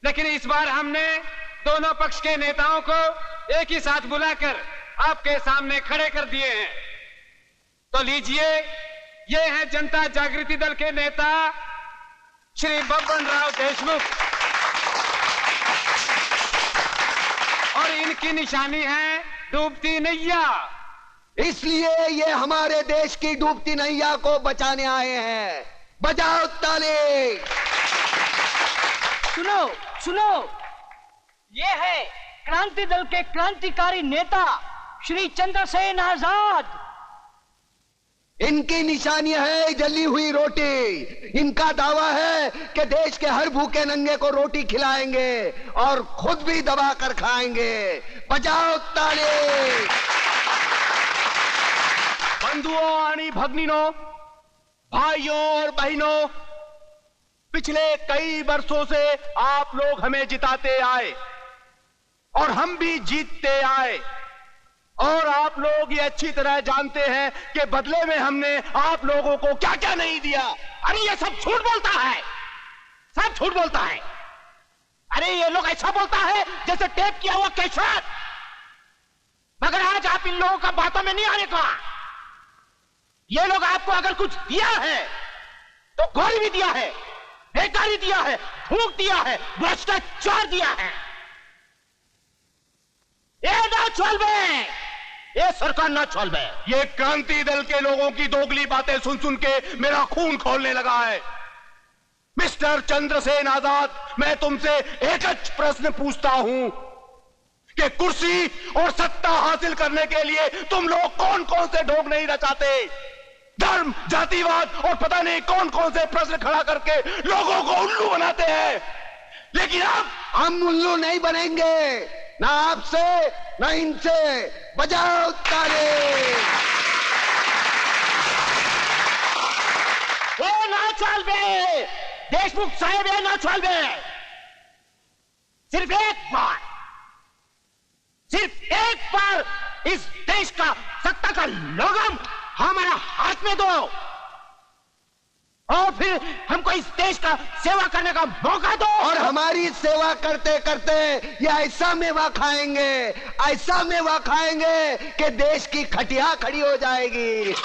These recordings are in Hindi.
लेकिन इस बार हमने दोनों पक्ष के नेताओं को एक ही साथ बुलाकर आपके सामने खड़े कर दिए हैं। तो लीजिए, ये हैं जनता जागृति दल के नेता श्री बब्बन राव देशमुख, और इनकी निशानी है डूबती नैया। इसलिए ये हमारे देश की डूबती नैया को बचाने आए हैं। बजाओ ताली। सुनो सुनो, ये है क्रांति दल के क्रांतिकारी नेता श्री चंद्रसेन आजाद। इनकी निशानी है जली हुई रोटी। इनका दावा है कि देश के हर भूखे नंगे को रोटी खिलाएंगे और खुद भी दबा कर खाएंगे। बजाओ ताली। बंधुओं आणि भगिनीनों, भाइयों और बहनों, पिछले कई वर्षों से आप लोग हमें जिताते आए और हम भी जीतते आए, और आप लोग ये अच्छी तरह जानते हैं कि बदले में हमने आप लोगों को क्या क्या नहीं दिया। अरे ये सब झूठ बोलता है, सब झूठ बोलता है। अरे ये लोग ऐसा बोलता है जैसे टेप किया हुआ कैसेट। मगर आज आप इन लोगों का बातों में नहीं आने का। ये लोग आपको अगर कुछ दिया है तो गोली भी दिया है, बेकारी दिया है, भूख दिया है, भ्रष्टाचार दिया है। ये ना चलबे, ये सरकार ना चलबे। ये क्रांति दल के लोगों की दोगली बातें सुन सुन के मेरा खून खौलने लगा है। मिस्टर चंद्रसेन आजाद, मैं तुमसे एक प्रश्न पूछता हूं कि कुर्सी और सत्ता हासिल करने के लिए तुम लोग कौन कौन से ढोंग नहीं रचाते। धर्म, जातिवाद और पता नहीं कौन कौन से प्रश्न खड़ा करके लोगों को उल्लू बनाते हैं। लेकिन अब हम उल्लू नहीं बनेंगे, ना आपसे ना इनसे। बजाओ ताली। वो ना चलबे, देशमुख साहेब ये ना चलबे। सिर्फ एक बार इस देश का सत्ता का लगाम हमारा हाथ में दो और फिर हमको इस देश का सेवा करने का मौका दो। और हमारी सेवा करते करते ये ऐसा मेवा खाएंगे, ऐसा मेवा खाएंगे कि देश की खटिया खड़ी हो जाएगी।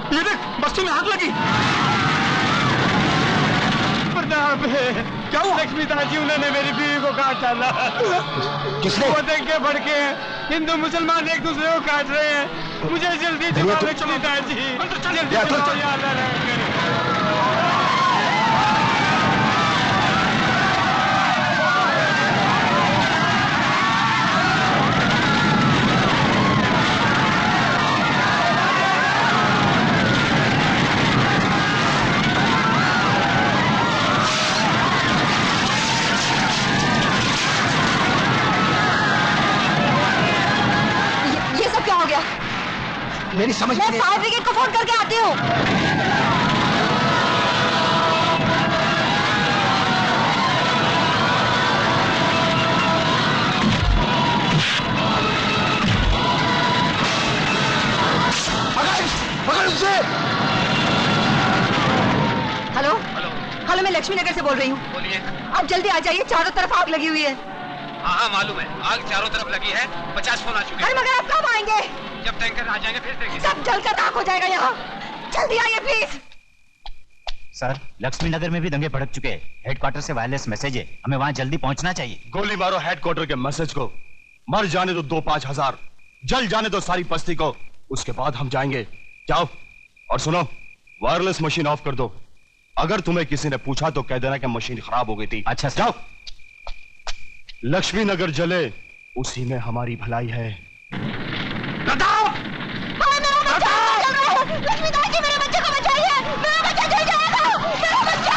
ये देख, बस्ती में आग लगी। प्रताप, क्या हुआ? लक्ष्मीदास जी, उन्होंने मेरी बीवी को काट डाला। किसने? वो देख के भड़के हैं। हिंदू मुसलमान एक दूसरे को काट रहे हैं। मुझे जल्दी दिखाओ लक्ष्मीदास जी, जल्दी दिखाओ यार। मेरी समझ में मैं फायर ब्रिगेड को फोन करके आती हूँ। पकड़ उसे। हेलो हेलो, मैं लक्ष्मी नगर से बोल रही हूँ। बोलिए। अब जल्दी आ जाइए, चारों तरफ आग लगी हुई है। हाँ मालूम है, आग चारों तरफ लगी है। 50 फोन आ चुके हैं। अरे मगर आप कब आएंगे? जब टैंकर आ जाएंगे फिर देखेंगे। सब जलकर राख हो जाएगा यहाँ। जल्दी आइए प्लीज। सर, लक्ष्मी नगर में भी दंगे भड़क चुके हैं। हेडक्वार्टर से वायरलेस मैसेज है, हमें वहाँ जल्दी पहुँचना चाहिए। गोली मारो हेडक्वार्टर के मैसेज को। मर जाने दो 2-5 हजार, जल जाने दो सारी बस्ती को, उसके बाद हम जाएंगे। जाओ। और सुनो, वायरलेस मशीन ऑफ कर दो। अगर तुम्हें किसी ने पूछा तो कह देना कि मशीन खराब हो गई थी। अच्छा जाओ। लक्ष्मी नगर जले उसी में हमारी भलाई है। लक्ष्मी दादी, मेरे बच्चे को बचाइए, मेरा बच्चा जल जाएगा, मेरा बच्चा।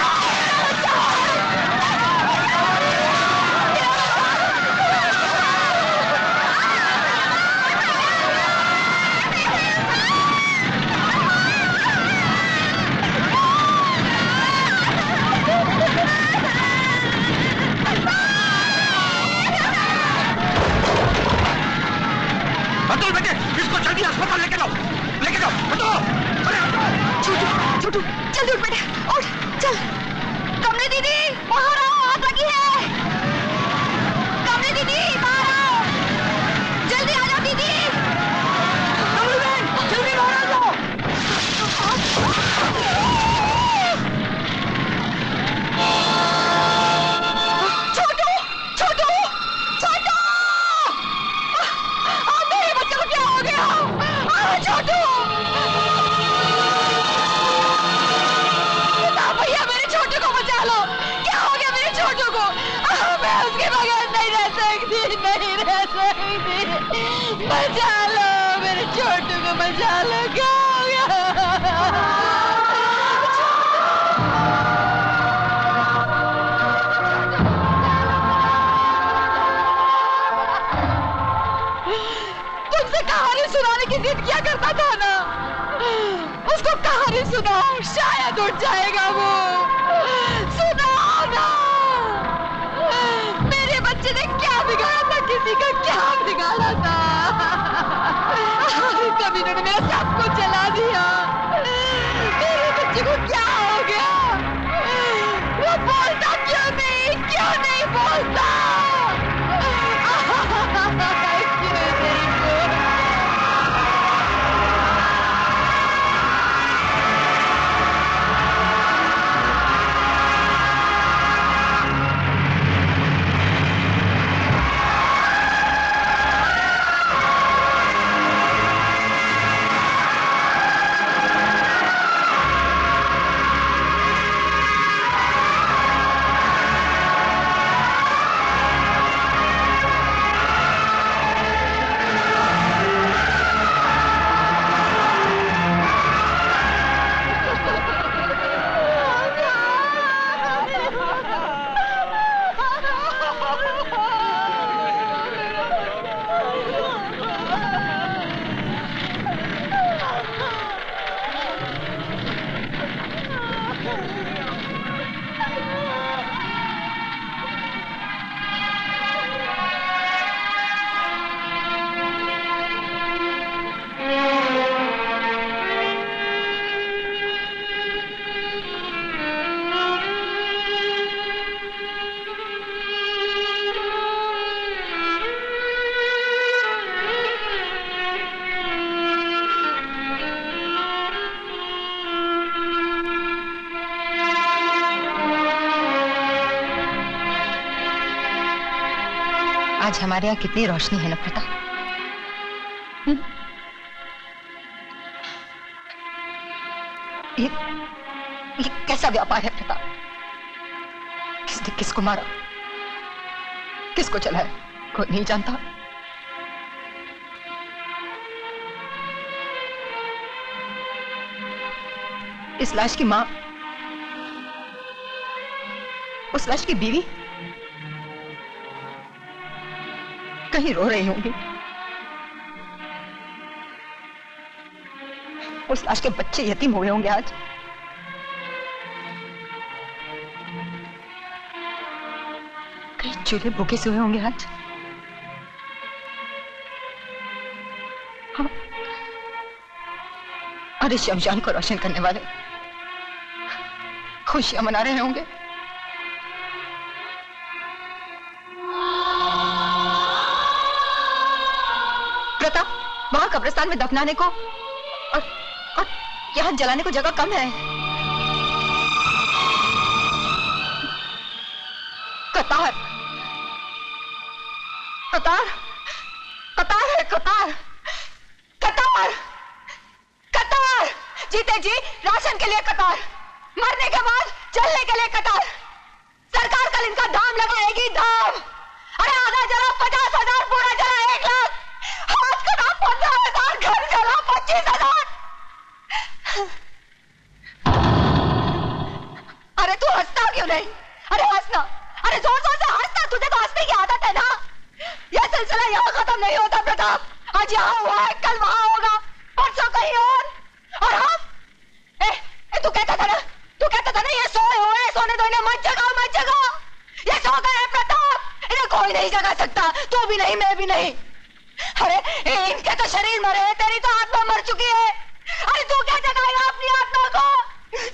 अतुल बेटे, इसको जल्दी अस्पताल लेके जाओ, लेके जाओ। छोटू, जल्दी उठ बेटे, उठ, चल। कमली दीदी, बाहर आओ, आग लगी है। कमली दीदी, बाहर आओ, जल्दी आ जाओ दीदी। कमली बहन, जल्दी बाहर आ जाओ। छोटू, छोटू, छोटू, मेरे बच्चे को क्या हो गया? छोटू, भैया मेरे छोटू को बचा लो। क्या हो गया मेरे छोटू को? मैं उसके बगैर नहीं रह सकती, नहीं रह सकती। बचा लो मेरे छोटू को, बचा लो। क्या हो गया? तुमसे कहानी सुनाने की जिद किया करता था ना, उसको कहानी सुनाओ, शायद उठ जाएगा वो। सुनाओ ना। मेरे बच्चे ने क्या बिगाड़ा था, किसी का क्या बिगाड़ा था? कभी इन्होंने मेरा सब कुछ जला दिया। मेरे बच्चे को क्या हो गया? वो बोलता क्यों नहीं बोलता? आज हमारे यहाँ कितनी रोशनी है ना प्रताप। ये कैसा व्यापार है प्रताप? किसने किसको मारा, किसको चलाया, कोई नहीं जानता। इस लाश की मां, उस लाश की बीवी कहीं रो रही होंगी। उस लाश के बच्चे यतीम हुए होंगे आज। कहीं चूल्हे भूखे से हुए होंगे आज। हाँ। और इस शमशान को रोशन करने वाले खुशियां मना रहे होंगे। प्रताप, वहां कब्रिस्तान में दफनाने को और यहाँ जलाने को जगह कम है। कतार, कतार, कतार है, कतार, कतार, कतार। जीते जीते जी राशन के लिए कतार, मरने के बाद चलने के लिए कतार। सरकार कल इनका दाम लगाएगी, दाम। अरे आधा जला 50,000, पूरा जला 1 लाख, आज का दाम 15,000, घर जला 25,000। अरे तू हंसता क्यों नहीं? अरे हंसना, अरे जोर जोर से हंसना, तुझे तो हंसने की आदत है ना। यह सिलसिला यहाँ खत्म नहीं होता प्रताप। आज यहाँ हुआ है, कल वहां होगा, परसों कहीं और हम तू कहता था ना ये सोए हुए, सोने दो इन्हें, मत जगाओ मत जगाओ। ये सो गए हैं प्रताप, इन्हें कोई नहीं जगा सकता, तू भी नहीं, मैं भी नहीं। अरे इनके तो शरीर मरे हैं, तेरी तो आत्मा मर चुकी है। अरे तू क्या जगाएगा अपनी आत्मा को?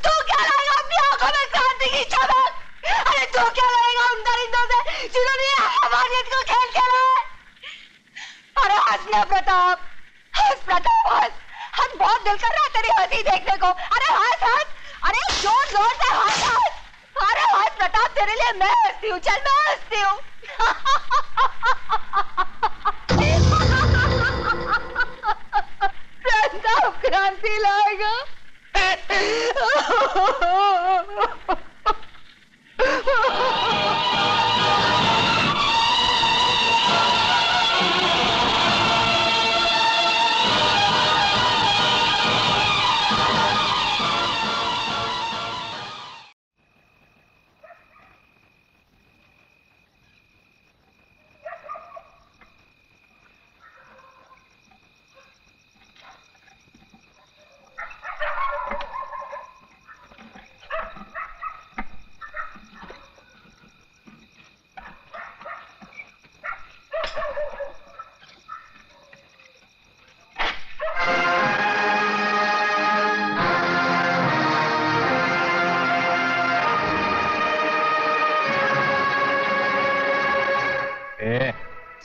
तू क्या लाएगा अपनी आंखों में क्रांति की चमक? अरे तू क्या लाएगा उन दरिंदों से जिन्होंने हमारियत को खेल खेला है? अरे हंसना प्रताप, हंस प्रताप, हंस। हंस, बहुत दिल कर रहा है तेरी हंसी देखने को। अरे हंस हंस, अरे जोर जोर से हंस हंस। अरे हंस प्रताप, तेरे लिए मैं हंसती हूँ, चल मैं हंसती हूँ। प्रताप क्रांति लाएगा।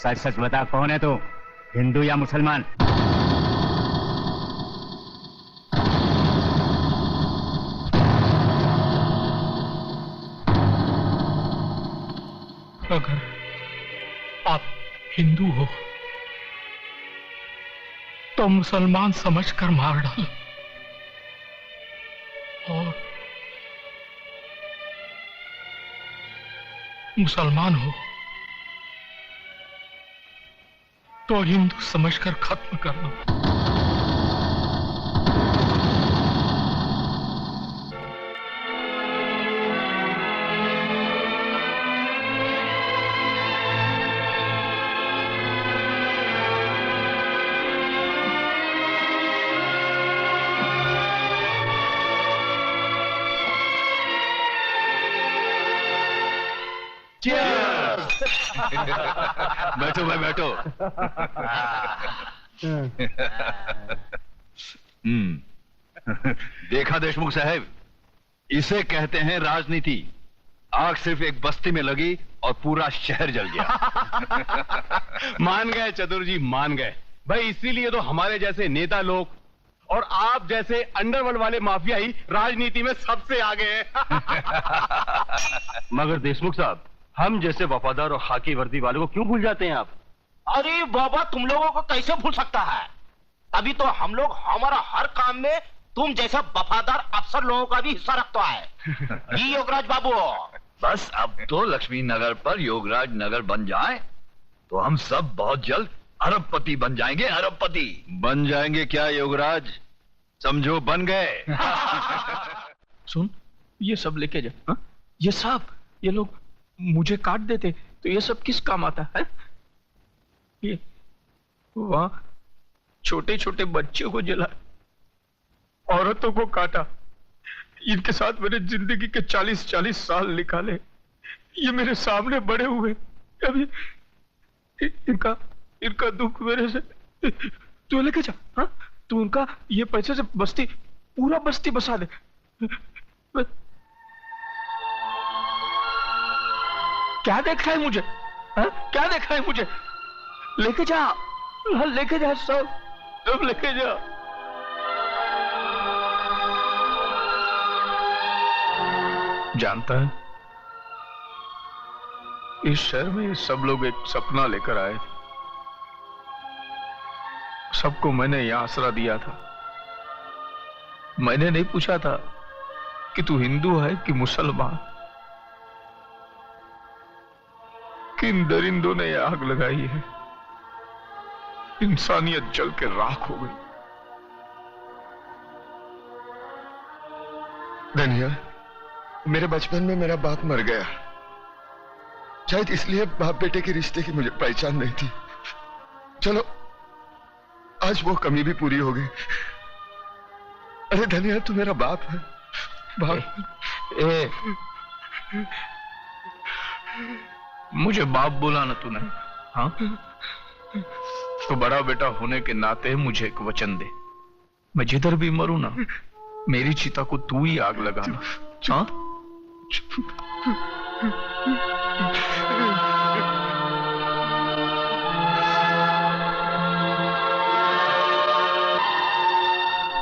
सच सच बता, कौन है तू, हिंदू या मुसलमान? अगर आप हिंदू हो तो मुसलमान समझकर मार डालो, और मुसलमान हो तो हिंदू समझकर खत्म कर दो। बैठो भाई बैठो। देखा देशमुख साहब, इसे कहते हैं राजनीति। आग सिर्फ एक बस्ती में लगी और पूरा शहर जल गया। मान गए चतुर जी, मान गए भाई। इसीलिए तो हमारे जैसे नेता लोग और आप जैसे अंडरवर्ल्ड वाले माफिया ही राजनीति में सबसे आगे हैं। मगर देशमुख साहब, हम जैसे वफादार और खाकी वर्दी वालों को क्यों भूल जाते हैं आप? अरे बाबा, तुम लोगों को कैसे भूल सकता है? अभी तो हम लोग हमारा हर काम में तुम जैसा वफादार अफसर लोगों का भी हिस्सा रखता है। जी योगराज बाबू। बस अब तो लक्ष्मी नगर पर योगराज नगर बन जाए तो हम सब बहुत जल्द अरबपति बन जाएंगे। अरबपति बन जाएंगे क्या योगराज? समझो बन गए। सुन, ये सब लेके जा। हा? ये सब, ये लोग मुझे काट देते तो ये सब किस काम आता है? ये वहां छोटे छोटे बच्चों को जला, औरतों को काटा, इनके साथ मैंने जिंदगी के 40-40 साल निकाले। ये मेरे सामने बड़े हुए, अभी इनका दुख मेरे से तू लेके जा। हाँ, तू उनका ये पैसे से बस्ती, पूरा बस्ती बसा दे। क्या देख रहा है मुझे? हा? क्या देख रहा है मुझे? लेके जा, लेके जा, सब लेके जा। जानता है, इस शहर में सब लोग एक सपना लेकर आए थे। सबको मैंने यहां आसरा दिया था, मैंने नहीं पूछा था कि तू हिंदू है कि मुसलमान। किन दरिंदों ने आग लगाई है, इंसानियत जल के राख हो गई। धनिया, मेरे बचपन में मेरा बाप मर गया, शायद इसलिए बाप बेटे के रिश्ते की मुझे पहचान नहीं थी। चलो आज वो कमी भी पूरी हो गई। अरे धनिया, तू मेरा बाप है, बाप। मुझे बाप बोला ना तूने, हाँ? तो बड़ा बेटा होने के नाते मुझे एक वचन दे, मैं जिधर भी मरूं ना, मेरी चिता को तू ही आग लगाना, हाँ?